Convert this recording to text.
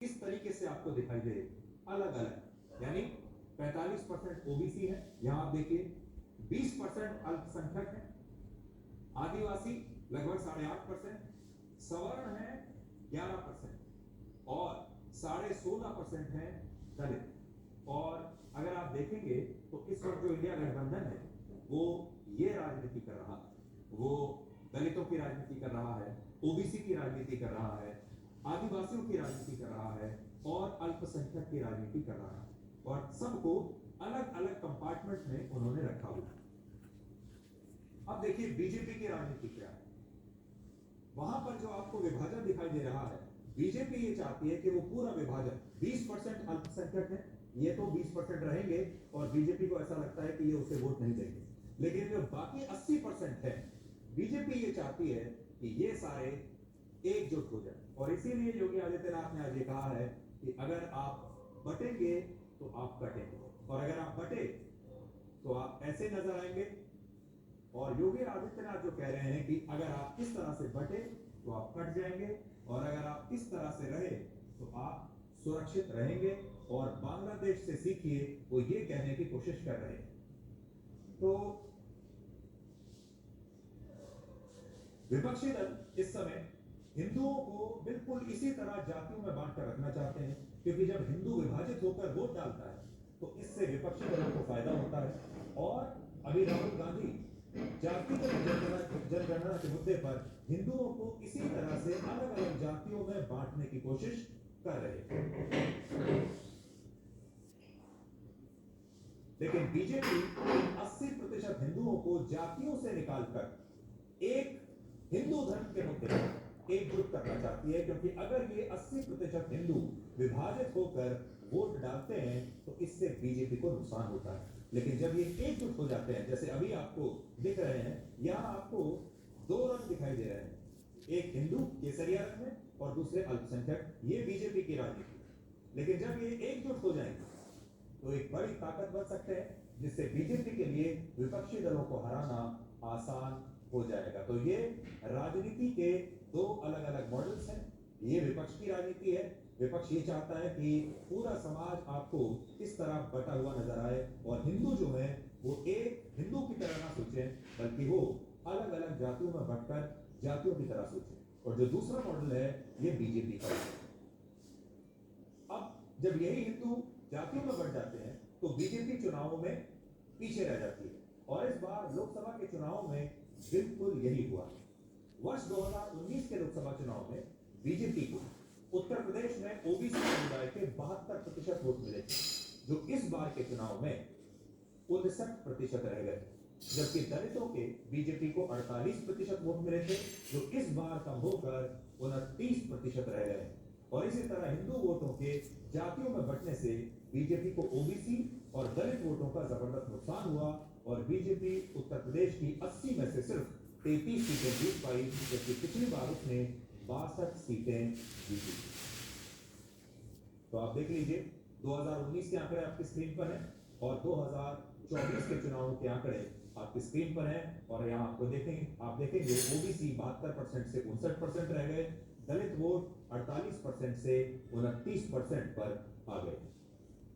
इस तरीके से आपको दिखाई दे अलग अलग, यानी 45% ओबीसी है, यहां आप देखिए 20% अल्पसंख्यक है, आदिवासी लगभग 8.5%, सवर्ण है 11% और 16.5% है दलित। और अगर आप देखेंगे तो इस वक्त जो इंडिया गठबंधन है वो ये राजनीति कर रहा है, वो दलितों की राजनीति कर रहा है, ओबीसी की राजनीति कर रहा है, आदिवासियों की राजनीति कर रहा है और अल्पसंख्यक की राजनीति कर रहा है, और सबको अलग अलग कंपार्टमेंट में उन्होंने रखा हुआ है। अब देखिए बीजेपी की राजनीति क्या है, वहां पर जो आपको विभाजन दिखाई दे रहा है, बीजेपी ये चाहती है कि वो पूरा विभाजन 20% अल्पसंख्यक है, ये तो 20% रहेंगे और बीजेपी को ऐसा लगता है कि ये उसे वोट नहीं देंगे, लेकिन जो बाकी 80% है बीजेपी ये चाहती है कि ये सारे एकजुट हो जाए। और इसीलिए योगी आदित्यनाथ ने आज ये कहा है कि अगर आप बटेंगे तो आप कटेंगे, और अगर आप बटे तो आप ऐसे नजर आएंगे। और योगी आदित्यनाथ जो कह रहे हैं कि अगर आप इस तरह से बटे तो आप कट जाएंगे, और अगर आप इस तरह से रहे तो आप सुरक्षित रहेंगे। और बांग्लादेश से सीखिए, वो ये कहने की कोशिश कर रहे हैं। तो विपक्षी दल इस समय हिंदुओं को बिल्कुल इसी तरह जातियों में बांट कर रखना चाहते हैं, क्योंकि जब हिंदू विभाजित होकर वोट डालता है तो इससे विपक्षी दलों को फायदा होता है। और अभी राहुल गांधी जातिगत जनगणना के मुद्दे पर हिंदुओं को इसी तरह से अलग अलग जातियों में बांटने की कोशिश कर रहे हैं। लेकिन बीजेपी 80% हिंदुओं को जातियों से निकालकर एक हिंदू धर्म के मुद्दे पर एकजुट करना चाहती है, क्योंकि अगर ये 80% हिंदू विभाजित होकर वोट डालते हैं तो इससे बीजेपी को नुकसान होता है। लेकिन जब ये एकजुट हो जाते हैं, जैसे अभी आपको दिख रहे हैं, यहां आपको दो रंग दिखाई दे रहे हैं, एक हिंदू केसरिया रंग में और दूसरे अल्पसंख्यक, ये बीजेपी की राजनीति। लेकिन जब ये एकजुट हो जाएंगे तो एक बड़ी ताकत बन सकते हैं, जिससे बीजेपी के लिए विपक्षी दलों को हराना आसान हो जाएगा। तो ये राजनीति के दो अलग अलग मॉडल्स हैं। ये विपक्ष की राजनीति है, विपक्ष ये चाहता है कि पूरा समाज आपको इस तरह बटा हुआ नजर आए, और हिंदू जो है वो एक हिंदू की तरह ना सोचें, बल्कि वो अलग अलग जातियों में बंटकर जातियों की तरह सोचें। और जो दूसरा मॉडल है ये बीजेपी का है। अब जब यही हिंदू जातियों में बढ़ जाते हैं तो बीजेपी चुनावों में पीछे रह जाती है, और इस बार लोकसभा के चुनाव में बिल्कुल यही हुआ। वर्ष 2019 के लोकसभा चुनाव में बीजेपी को उत्तर प्रदेश में ओबीसी समुदाय के 72% वोट मिले थे, जो इस बार के चुनाव में 59% रह गए, जबकि दलितों के बीजेपी को 48% वोट मिले थे, जो इस बार कम होकर 29% रह गए। और इसी तरह हिंदू वोटों के जातियों में बंटने से बीजेपी को ओबीसी और दलित वोटों का जबरदस्त नुकसान हुआ, और बीजेपी उत्तर प्रदेश की 80 में से सिर्फ 33 सीटें जीत पाई, जबकि पिछली बार उसने 62 सीटें जीती। तो आप देख लीजिए 2019 के आंकड़े आपकी स्क्रीन पर हैं और 2024 के चुनावों के आंकड़े आपकी स्क्रीन पर हैं। और यहाँ आपको आप देखेंगे ओबीसी 72% से 59% रह गए, दलित वोट 48% से 29% पर आ गए।